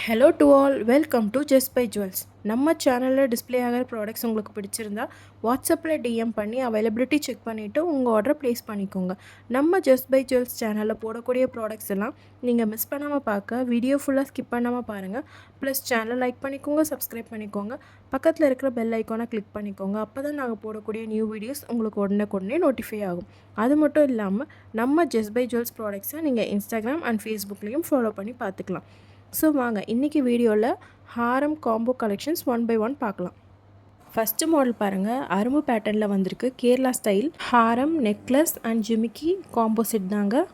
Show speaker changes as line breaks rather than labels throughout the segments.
Hello to all, welcome to Just By Jewels. நம்ம சேனலில் display ஆகிற ப்ராடக்ட்ஸ் உங்களுக்கு பிடிச்சிருந்தா வாட்ஸ்அப்பில் டிஎம் பண்ணி அவைலபிலிட்டி செக் பண்ணிவிட்டு உங்கள் ஆர்டரை ப்ளேஸ் பண்ணிக்கோங்க. நம்ம ஜஸ்ட் பை ஜுவல்ஸ் சேனலில் போடக்கூடிய ப்ராடக்ட்ஸ் எல்லாம் நீங்கள் மிஸ் பண்ணாமல் பார்க்க வீடியோ ஃபுல்லாக ஸ்கிப் பண்ணாமல் பாருங்கள். ப்ளஸ் சேனல் லைக் பண்ணிக்கோங்க, சப்ஸ்கிரைப் பண்ணிக்கோங்க, பக்கத்தில் இருக்கிற பெல் ஐக்கானை கிளிக் பண்ணிக்கோங்க. அப்போ தான் நாங்கள் போடக்கூடிய நியூ வீடியோஸ் உங்களுக்கு உடனே நோட்டிஃபை ஆகும். அது மட்டும் இல்லாமல் நம்ம ஜஸ்ட் பை ஜுவல்ஸ் ப்ராடக்ட்ஸை நீங்கள் இன்ஸ்டாகிராம் அண்ட் ஃபேஸ்புக்லேயும் ஃபாலோ பண்ணி பார்த்துக்கலாம். ஸோ வாங்க இன்றைக்கி வீடியோவில் ஹாரம் combo collections one by one பார்க்கலாம். ஃபஸ்ட்டு மாடல் பாருங்கள், அரும்பு பேட்டர்னில் வந்திருக்கு. கேரளா ஸ்டைல் ஹாரம் நெக்லஸ் அண்ட் ஜிமிக்கி காம்போ செட் தாங்க.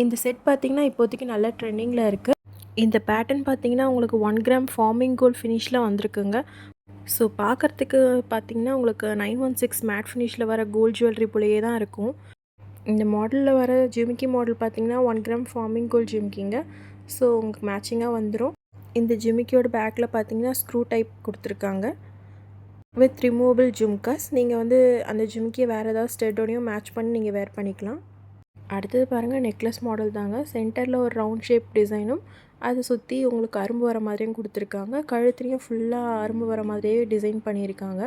இந்த செட் பார்த்திங்கன்னா இப்போதைக்கு நல்ல ட்ரெண்டிங்கில் இருக்குது. இந்த பேட்டர்ன் பார்த்திங்கன்னா உங்களுக்கு 1 கிராம் ஃபார்மிங் கோல்ட் ஃபினிஷில் வந்திருக்குங்க. ஸோ பார்க்குறதுக்கு பார்த்திங்கன்னா உங்களுக்கு 916 மேட் ஃபினிஷில் வர கோல்ட் ஜுவல்லரி போலேயே தான் இருக்கும். இந்த மாடலில் வர ஜிமிக்கி மாடல் பார்த்திங்கன்னா 1 கிராம் ஃபார்மிங் கோல்ட் ஜிமிக்கிங்க. ஸோ உங்களுக்கு மேட்சிங்காக வந்துடும். இந்த ஜிமிக்கியோட பேக்கில் பார்த்தீங்கன்னா ஸ்க்ரூ டைப் கொடுத்துருக்காங்க வித் ரிமூவபிள் ஜும்காஸ். நீங்கள் வந்து அந்த ஜிமிக்கியை வேறு ஏதாவது ஸ்டெட்டோடையும் மேட்ச் பண்ணி நீங்கள் வேர் பண்ணிக்கலாம். அடுத்தது பாருங்கள், நெக்லஸ் மாடல் தாங்க. சென்டரில் ஒரு ரவுண்ட் ஷேப் டிசைனும் அதை சுற்றி உங்களுக்கு அரும்பு வர மாதிரியும் கொடுத்துருக்காங்க. கழுத்துலேயும் ஃபுல்லாக அரும்பு வர மாதிரியே டிசைன் பண்ணியிருக்காங்க.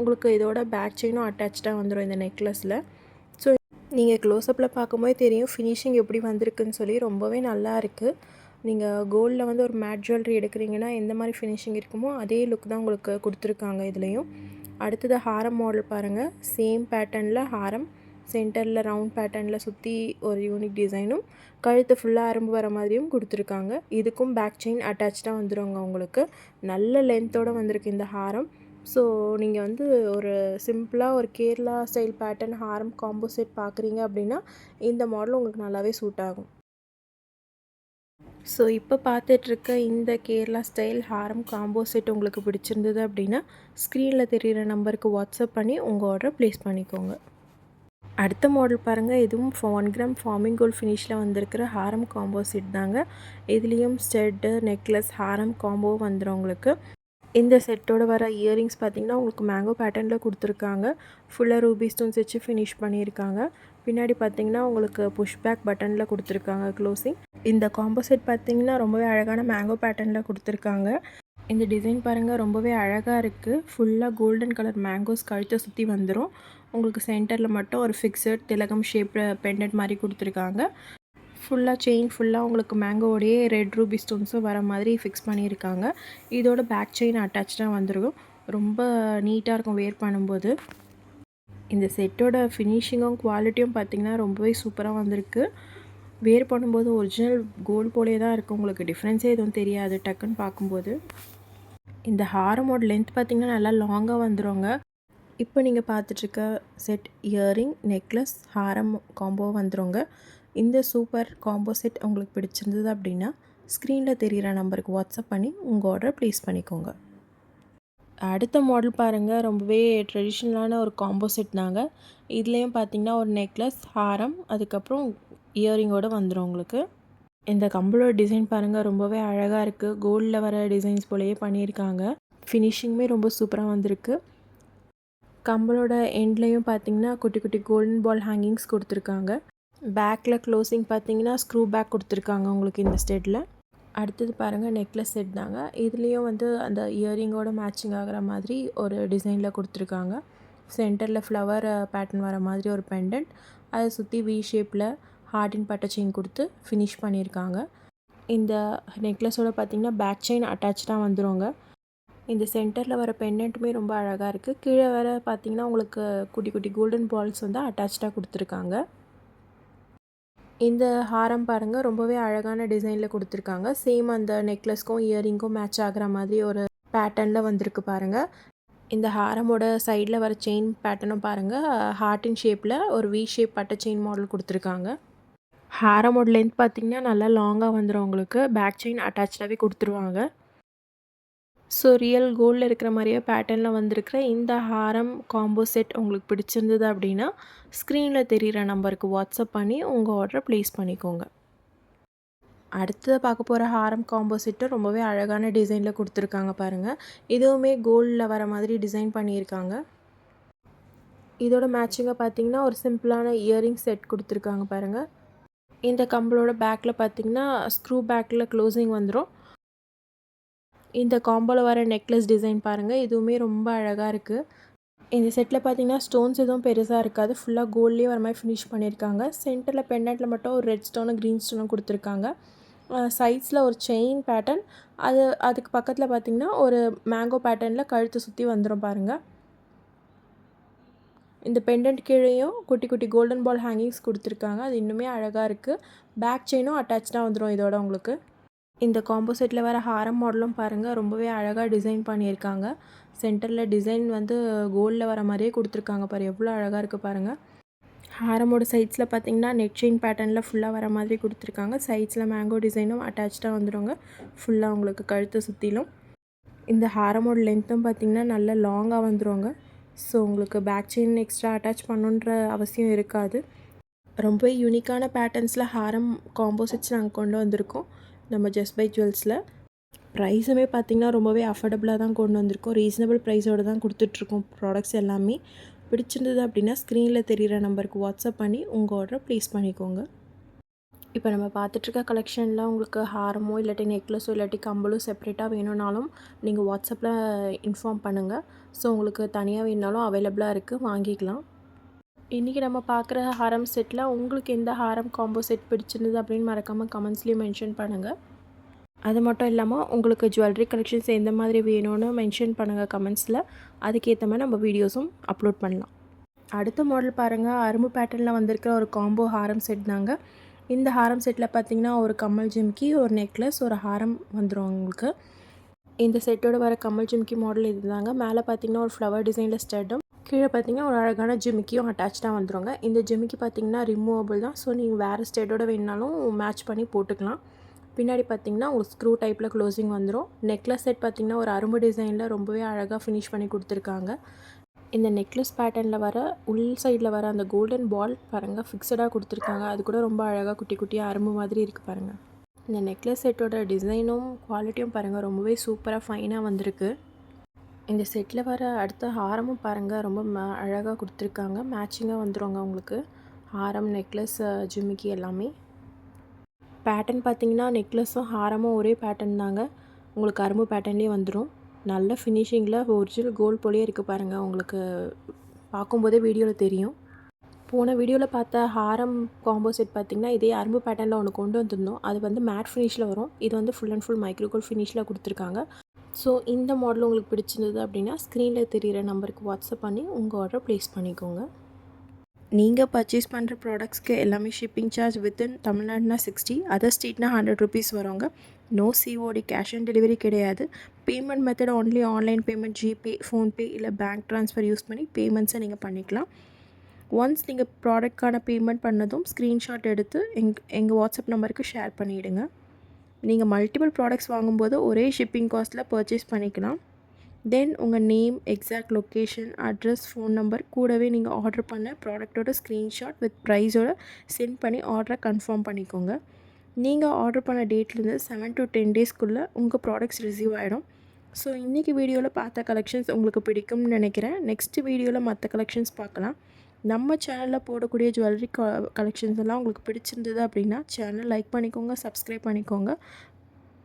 உங்களுக்கு இதோட பேக் செயினும் அட்டாச்சாக வந்துடும் இந்த நெக்லஸில். ஸோ நீங்கள் க்ளோஸ்அப்பில் பார்க்கும்போது தெரியும் ஃபினிஷிங் எப்படி வந்திருக்குன்னு சொல்லி. ரொம்பவே நல்லா இருக்குது. நீங்கள் கோல்டில் வந்து ஒரு மேட் ஜுவல்லரி எடுக்கிறீங்கன்னா எந்த மாதிரி ஃபினிஷிங் இருக்குமோ அதே லுக் தான் உங்களுக்கு கொடுத்துருக்காங்க இதுலேயும். அடுத்தது ஹாரம் மாடல் பாருங்கள். சேம் பேட்டர்னில் ஹாரம், சென்டரில் ரவுண்ட் பேட்டர்னில் சுற்றி ஒரு யூனிக் டிசைனும், கழுத்து ஃபுல்லாக அரும்பு வர மாதிரியும் கொடுத்துருக்காங்க. இதுக்கும் பேக் செயின் அட்டாச்சாக வந்துடுங்க. உங்களுக்கு நல்ல லென்த்தோடு வந்திருக்கு இந்த ஹாரம். ஸோ நீங்கள் வந்து ஒரு சிம்பிளாக ஒரு கேரளா ஸ்டைல் பேட்டர்ன் ஹாரம் காம்போ செட் பார்க்குறீங்க அப்படின்னா இந்த மாடல் உங்களுக்கு நல்லாவே சூட் ஆகும். ஸோ இப்போ பார்த்துட்ருக்க இந்த கேரளா ஸ்டைல் ஹாரம் காம்போ செட் உங்களுக்கு பிடிச்சிருந்தது அப்படின்னா ஸ்க்ரீனில் தெரிகிற நம்பருக்கு வாட்ஸ்அப் பண்ணி உங்கள் ஆர்டரை ப்ளேஸ் பண்ணிக்கோங்க. அடுத்த மாடல் பாருங்கள். இதுவும் 1 கிராம் ஃபார்மிங் கோல்ட் ஃபினிஷில் வந்திருக்கிற ஹாரம் காம்போ செட் தாங்க. இதுலேயும் ஸ்டெட்டு, நெக்லஸ், ஹாரம் காம்போ வந்துடும் உங்களுக்கு. இந்த செட்டோட வர இயரிங்ஸ் பார்த்திங்கன்னா உங்களுக்கு மேங்கோ பேட்டர்னில் கொடுத்துருக்காங்க. ஃபுல்லாக ரூபி ஸ்டோன்ஸ் வச்சு ஃபினிஷ் பண்ணியிருக்காங்க. பின்னாடி பார்த்திங்கன்னா உங்களுக்கு புஷ்பேக் பட்டனில் கொடுத்துருக்காங்க க்ளோசிங். இந்த காம்போ செட் பார்த்திங்கன்னா ரொம்பவே அழகான மேங்கோ பேட்டர்னில் கொடுத்துருக்காங்க. இந்த டிசைன் பாருங்கள், ரொம்பவே அழகாக இருக்குது. ஃபுல்லாக கோல்டன் கலர் மேங்கோஸ் கழுத்தை சுற்றி வந்துடும். உங்களுக்கு சென்டரில் மட்டும் ஒரு ஃபிக்ஸட் திலகம் ஷேப்பில் பெண்டன்ட் மாதிரி கொடுத்துருக்காங்க. ஃபுல்லாக செயின் ஃபுல்லாக உங்களுக்கு மேங்கோடைய ரெட் ரூபி ஸ்டோன்ஸும் வர மாதிரி ஃபிக்ஸ் பண்ணியிருக்காங்க. இதோட பேக் செயின் அட்டாச்சாக வந்துடும். ரொம்ப நீட்டாக இருக்கும் வேர் பண்ணும்போது. இந்த செட்டோட ஃபினிஷிங்கும் குவாலிட்டியும் பார்த்திங்கன்னா ரொம்பவே சூப்பராக வந்திருக்கு. வேர் பண்ணும்போது ஒரிஜினல் கோல்டு போலே தான் இருக்குது. உங்களுக்கு டிஃப்ரென்ஸே எதுவும் தெரியாது டக்குன்னு பார்க்கும்போது. இந்த ஹாரமோட லென்த் பார்த்திங்கன்னா நல்லா லாங்காக வந்துடுங்க. இப்போ நீங்கள் பார்த்துட்ருக்க செட் இயரிங், நெக்லஸ், ஹாரம் காம்போ வந்துடுங்க. இந்த சூப்பர் காம்போ செட் உங்களுக்கு பிடிச்சிருந்தது அப்படின்னா ஸ்க்ரீனில் தெரிகிற நம்பருக்கு வாட்ஸ்அப் பண்ணி உங்கள் ஆர்டரை ப்ளேஸ் பண்ணிக்கோங்க. அடுத்த மாடல் பாருங்கள், ரொம்பவே ட்ரெடிஷ்னலான ஒரு காம்போ செட் தாங்க. இதுலேயும் பார்த்திங்கன்னா ஒரு நெக்லஸ், ஹாரம், அதுக்கப்புறம் இயரிங்கோடு வந்துடும் உங்களுக்கு. இந்த கம்பளோட டிசைன் பாருங்கள், ரொம்பவே அழகாக இருக்குது. கோல்டில் வர டிசைன்ஸ் போலேயே பண்ணியிருக்காங்க. ஃபினிஷிங்குமே ரொம்ப சூப்பராக வந்திருக்கு. கம்பளோட எண்ட்லேயும் பார்த்திங்கன்னா குட்டி குட்டி கோல்டன் பால் ஹேங்கிங்ஸ் கொடுத்துருக்காங்க. பேக்கில் க்ளோசிங் பார்த்திங்கன்னா ஸ்க்ரூ பேக் கொடுத்துருக்காங்க உங்களுக்கு இந்த செட்டில். அடுத்தது பாருங்கள், நெக்லஸ் செட் தாங்க. இதுலேயும் வந்து அந்த இயரிங்கோட மேட்சிங் ஆகிற மாதிரி ஒரு டிசைனில் கொடுத்துருக்காங்க. சென்டரில் ஃப்ளவர் பேட்டர்ன் வர மாதிரி ஒரு பெண்டன்ட், அதை சுற்றி வி ஷேப்பில் ஹார்டின் பட்டை செயின் கொடுத்து ஃபினிஷ் பண்ணியிருக்காங்க. இந்த நெக்லஸோட பார்த்திங்கன்னா பேக் செயின் அட்டாச்சாக வந்துடுங்க. இந்த சென்டரில் வர பெண்டன்ட்டுமே ரொம்ப அழகாக இருக்குது. கீழே வர பார்த்திங்கன்னா உங்களுக்கு குட்டி குட்டி கோல்டன் பால்ஸ் வந்து அட்டாச்சாக கொடுத்துருக்காங்க. இந்த ஹாரம் பாருங்கள், ரொம்பவே அழகான டிசைனில் கொடுத்துருக்காங்க. சேம் அந்த நெக்லஸ்க்கும் இயரிங்க்கும் மேட்ச் ஆகிற மாதிரி ஒரு பேட்டர்னில் வந்திருக்கு பாருங்கள். இந்த ஹாரமோட சைடில் வர செயின் பேட்டர்னும் பாருங்கள், ஹார்ட்டின் ஷேப்பில் ஒரு வி ஷேப் பட்டை செயின் மாடல் கொடுத்துருக்காங்க. ஹாரமோட லென்த் பார்த்திங்கன்னா நல்லா லாங்காக வந்துடும் உங்களுக்கு. பேக் செயின் அட்டாச்சாகவே கொடுத்துருவாங்க. ஸோ ரியல் கோல்டில் இருக்கிற மாதிரியே பேட்டர்னில் வந்திருக்கிற இந்த ஹாரம் காம்போ செட் உங்களுக்கு பிடிச்சிருந்தது அப்படின்னா ஸ்க்ரீனில் தெரிகிற நம்பருக்கு வாட்ஸ்அப் பண்ணி உங்கள் ஆர்டரை ப்ளேஸ் பண்ணிக்கோங்க. அடுத்தது பார்க்க போகிற ஹாரம் காம்போ செட்டு ரொம்பவே அழகான டிசைனில் கொடுத்துருக்காங்க பாருங்கள். இதுவுமே கோல்டில் வர மாதிரி டிசைன் பண்ணியிருக்காங்க. இதோட மேட்சிங்காக பார்த்திங்கன்னா ஒரு சிம்பிளான இயரிங் செட் கொடுத்துருக்காங்க பாருங்கள். இந்த கம்பளோட பேக்கில் பார்த்திங்கன்னா ஸ்க்ரூ பேக்கில் க்ளோசிங் வந்துடும். இந்த காம்போவில் வர நெக்லஸ் டிசைன் பாருங்கள், இதுவுமே ரொம்ப அழகாக இருக்குது. இந்த செட்டில் பார்த்தீங்கன்னா ஸ்டோன்ஸ் எதுவும் பெருசாக இருக்காது, ஃபுல்லாக கோல்ட்லேயே வர மாதிரி ஃபினிஷ் பண்ணியிருக்காங்க. சென்டரில் பெண்டன்ட்டில் மட்டும் ஒரு ரெட் ஸ்டோனும் க்ரீன் ஸ்டோனும் கொடுத்துருக்காங்க. சைட்ஸில் ஒரு செயின் பேட்டர்ன், அதுக்கு பக்கத்தில் பார்த்திங்கன்னா ஒரு மேங்கோ பேட்டர்னில் கழுத்தை சுற்றி வந்துடும் பாருங்கள். இந்த பெண்டன்ட் கீழேயும் குட்டி குட்டி கோல்டன் பால் ஹேங்கிங்ஸ் கொடுத்துருக்காங்க, அது இன்னுமே அழகாக இருக்குது. பேக் செயினும் அட்டாச்சாக வந்துடும் இதோட உங்களுக்கு. இந்த காம்போ செட்டில் வர ஹாரம் மாடலும் பாருங்கள், ரொம்பவே அழகாக டிசைன் பண்ணியிருக்காங்க. சென்டரில் டிசைன் வந்து கோல்டில் வர மாதிரியே கொடுத்துருக்காங்க பாரு, எவ்வளோ அழகாக இருக்குது பாருங்கள். ஹாரமோட சைட்ஸில் பார்த்தீங்கன்னா நெட் செயின் பேட்டர்னில் ஃபுல்லாக வர மாதிரி கொடுத்துருக்காங்க. சைட்ஸில் மேங்கோ டிசைனும் அட்டாச்சாக வந்துடுங்க ஃபுல்லாக உங்களுக்கு கழுத்தை சுற்றிலும். இந்த ஹாரமோட லென்த்தும் பார்த்திங்கன்னா நல்ல லாங்காக வந்துடுங்க. ஸோ உங்களுக்கு பேக் செயின் எக்ஸ்ட்ரா அட்டாச் பண்ணுன்ற அவசியம் இருக்காது. ரொம்ப யூனிக்கான பேட்டர்ன்ஸில் ஹாரம் காம்போசிட்ஸ் நாங்கள் கொண்டு வந்திருக்கோம் நம்ம ஜஸ்ட் பை ஜுவல்ஸில். ப்ரைஸுமே பார்த்திங்கன்னா ரொம்பவே அஃபோர்டபுளாக தான் கொண்டு வந்திருக்கோம், ரீசனபிள் ப்ரைஸோடு தான் கொடுத்துட்ருக்கோம் ப்ராடக்ட்ஸ் எல்லாமே. பிடிச்சிருந்தது அப்படின்னா ஸ்க்ரீனில் தெரிகிற நம்பருக்கு வாட்ஸ்அப் பண்ணி உங்கள் ஆர்டரை ப்ளேஸ் பண்ணிக்கோங்க. இப்போ நம்ம பார்த்துட்ருக்க கலெக்ஷனில் உங்களுக்கு ஹாரமோ இல்லாட்டி நெக்லஸோ இல்லாட்டி கம்பலும் செப்பரேட்டாக வேணும்னாலும் நீங்கள் வாட்ஸ்அப்பில் இன்ஃபார்ம் பண்ணுங்கள். ஸோ உங்களுக்கு தனியாக வேணுனாலும் அவைலபிளாக இருக்குது, வாங்கிக்கலாம். இன்றைக்கி நம்ம பார்க்குற ஹாரம் செட்டில் உங்களுக்கு எந்த ஹாரம் காம்போ செட் பிடிச்சிருந்தது அப்படின்னு மறக்காமல் கமெண்ட்ஸ்லேயும் மென்ஷன் பண்ணுங்கள். அது மட்டும் இல்லாமல் உங்களுக்கு ஜுவல்லரி கலெக்ஷன்ஸ் எந்த மாதிரி வேணும்னு மென்ஷன் பண்ணுங்கள் கமெண்ட்ஸில். அதுக்கேற்ற மாதிரி நம்ம வீடியோஸும் அப்லோட் பண்ணலாம். அடுத்த மாடல் பாருங்கள், அரும்பு பேட்டர்னில் வந்திருக்கிற ஒரு காம்போ ஹாரம் செட் தாங்க. இந்த ஹாரம் செட்டில் பார்த்திங்கன்னா ஒரு கம்மல் ஜிம்கி, ஒரு நெக்லஸ், ஒரு ஹாரம் வந்துடும் உங்களுக்கு. இந்த செட்டோட வர கம்மல் ஜிம்கி மாடல் இது தாங்க. மேலே பார்த்திங்கன்னா ஒரு ஃப்ளவர் டிசைனில் ஸ்டட்டும், கீழே பார்த்திங்கன்னா ஒரு அழகான ஜிமிக்கியும் அட்டாச்சாக வந்துடுங்க. இந்த ஜிமிக்கி பார்த்திங்கன்னா ரிமூவபிள் தான், ஸோ நீங்கள் வேறு ஸ்டேட்டோட வேணுனாலும் மேட்ச் பண்ணி போட்டுக்கலாம். பின்னாடி பார்த்திங்கன்னா ஒரு ஸ்க்ரூ டைப்பில் க்ளோசிங் வந்துடும். நெக்லஸ் செட் பார்த்திங்கன்னா ஒரு அரும்பு டிசைனில் ரொம்பவே அழகாக ஃபினிஷ் பண்ணி கொடுத்துருக்காங்க. இந்த நெக்லஸ் பேட்டர்னில் வர உள் சைடில் வர அந்த கோல்டன் பால் பாருங்கள் ஃபிக்ஸடாக கொடுத்துருக்காங்க, அது கூட ரொம்ப அழகாக குட்டி குட்டியாக அரும்பு மாதிரி இருக்குது பாருங்கள். இந்த நெக்லஸ் செட்டோட டிசைனும் குவாலிட்டியும் பாருங்கள் ரொம்பவே சூப்பராக ஃபைனாக வந்திருக்கு. இந்த செட்டில் வர அடுத்த ஹாரமும் பாருங்கள் ரொம்ப அழகாக கொடுத்துருக்காங்க, மேட்சிங்காக வந்துடுங்க உங்களுக்கு. ஹாரம், நெக்லஸ், ஜிமிக்கி எல்லாமே. பேட்டர்ன் பார்த்திங்கன்னா நெக்லஸும் ஹாரமும் ஒரே பேட்டர்ன் தாங்க, உங்களுக்கு அரும்பு பேட்டர்ன்லேயே வந்துடும். நல்ல ஃபினிஷிங்கில் ஒரிஜினல் கோல்ட் போலேயே இருக்குது பாருங்கள், உங்களுக்கு பார்க்கும்போதே வீடியோவில் தெரியும். போன வீடியோவில் பார்த்த ஹாரம் காம்போ செட் பார்த்திங்கன்னா இதே அரும்பு பேட்டர்னில் ஒன்று கொண்டு வந்திருந்தோம், அது வந்து மேட் ஃபினிஷில் வரும். இது வந்து full and full micro gold ஃபினிஷில் கொடுத்துருக்காங்க. ஸோ இந்த மாடல் உங்களுக்கு பிடிச்சிருந்தது அப்படின்னா ஸ்க்ரீனில் தெரிகிற நம்பருக்கு வாட்ஸ்அப் பண்ணி உங்கள் ஆர்டரை ப்ளேஸ் பண்ணிக்கோங்க. நீங்கள் பர்ச்சேஸ் பண்ணுற ப்ராடக்ட்ஸ்க்கு எல்லாமே ஷிப்பிங் சார்ஜ் வித்தின் தமிழ்நாடுனா 60, அதர் ஸ்டேட்னா 100 ருபீஸ் வருவாங்க. No COD, cash on delivery கிடையாது. Payment method only online payment, GPay, PhonePe இல்லை பேங்க் ட்ரான்ஸ்ஃபர் யூஸ் பண்ணி பேமெண்ட்ஸை நீங்கள் பண்ணிக்கலாம். ஒன்ஸ் நீங்கள் ப்ராடக்ட்கான பேமெண்ட் பண்ணதும் ஸ்க்ரீன்ஷாட் எடுத்து எங்கள் வாட்ஸ்அப் நம்பருக்கு ஷேர் பண்ணிவிடுங்க. நீங்கள் மல்டிபிள் ப்ராடக்ட்ஸ் வாங்கும்போது ஒரே ஷிப்பிங் காஸ்ட்டில் பர்ச்சேஸ் பண்ணிக்கலாம். தென் உங்கள் name, exact location, address, phone number கூடவே நீங்கள் ஆர்டர் பண்ண ப்ராடக்டோட ஸ்க்ரீன்ஷாட் வித் ப்ரைஸோடு சென்ட் பண்ணி ஆர்டரை கன்ஃபார்ம் பண்ணிக்கோங்க. நீங்கள் ஆர்டர் பண்ண டேட்லேருந்து 7 to 10 டேஸ்க்குள்ளே உங்கள் ப்ராடக்ட்ஸ் ரிசீவ் ஆகிடும். ஸோ இன்றைக்கி வீடியோவில் பார்த்த கலெக்ஷன்ஸ் உங்களுக்கு பிடிக்கும்னு நினைக்கிறேன். நெக்ஸ்ட் வீடியோவில் மற்ற கலெக்ஷன்ஸ் பார்க்கலாம். நம்ம சேனலில் போடக்கூடிய ஜுவல்லரி கலெக்ஷன்ஸ் எல்லாம் உங்களுக்கு பிடிச்சிருந்தது அப்படின்னா சேனல் லைக் பண்ணிக்கோங்க, சப்ஸ்கிரைப் பண்ணிக்கோங்க,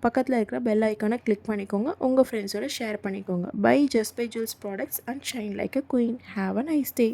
பக்கத்தில் இருக்கிற பெல் ஐக்கானை கிளிக் பண்ணிக்கோங்க, உங்கள் ஃப்ரெண்ட்ஸோட ஷேர் பண்ணிக்கோங்க. Buy Just By Jewels products and shine like a queen. Have a nice day.